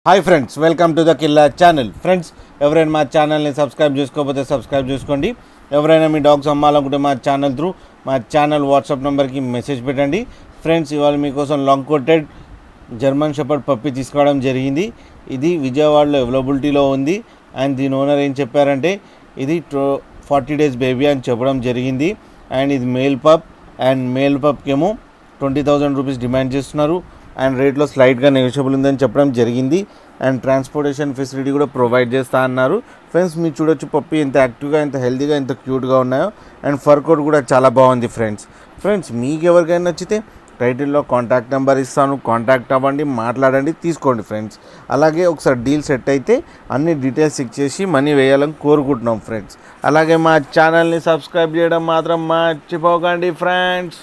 Hi friends, welcome to the Killa channel. Friends, ఎవరైనా మా ఛానల్ని సబ్స్క్రైబ్ చేసుకోకపోతే సబ్స్క్రైబ్ చేసుకోండి. ఎవరైనా మీ డాగ్స్ అమ్మాలనుకుంటే మా ఛానల్ త్రూ మా ఛానల్ వాట్సాప్ నెంబర్కి మెసేజ్ పెట్టండి. ఫ్రెండ్స్, ఇవాళ మీకోసం long coated German shepherd puppy తీసుకోవడం జరిగింది. ఇది విజయవాడలో అవైలబిలిటీలో ఉంది. అండ్ దీని ఓనర్ ఏం చెప్పారంటే ఇది 40 days బేబీ అని చెప్పడం జరిగింది. అండ్ ఇది మేల్ పప్. అండ్ మేల్ పప్కి ఏమో 20,000 రూపీస్ డిమాండ్ చేస్తున్నారు. అండ్ రేట్లో స్లైట్గా నెగోషియబుల్ ఉందని చెప్పడం జరిగింది. అండ్ ట్రాన్స్పోర్టేషన్ ఫెసిలిటీ కూడా ప్రొవైడ్ చేస్తా అన్నారు. ఫ్రెండ్స్, మీరు చూడొచ్చు పప్పి ఎంత యాక్టివ్గా, ఎంత హెల్తీగా, ఎంత క్యూట్గా ఉన్నాయో. అండ్ ఫర్ కోట్ కూడా చాలా బాగుంది. ఫ్రెండ్స్ మీకు ఎవరికైనా నచ్చితే టైటిల్లో కాంటాక్ట్ నెంబర్ ఇస్తాను, కాంటాక్ట్ అవ్వండి, మాట్లాడండి, తీసుకోండి ఫ్రెండ్స్. అలాగే ఒకసారి డీల్ సెట్ అయితే అన్ని డీటెయిల్స్ చెక్ చేసి మనీ వేయాలని కోరుకుంటున్నాం ఫ్రెండ్స్. అలాగే మా ఛానల్ని సబ్స్క్రైబ్ చేయడం మాత్రం మర్చిపోకండి ఫ్రెండ్స్.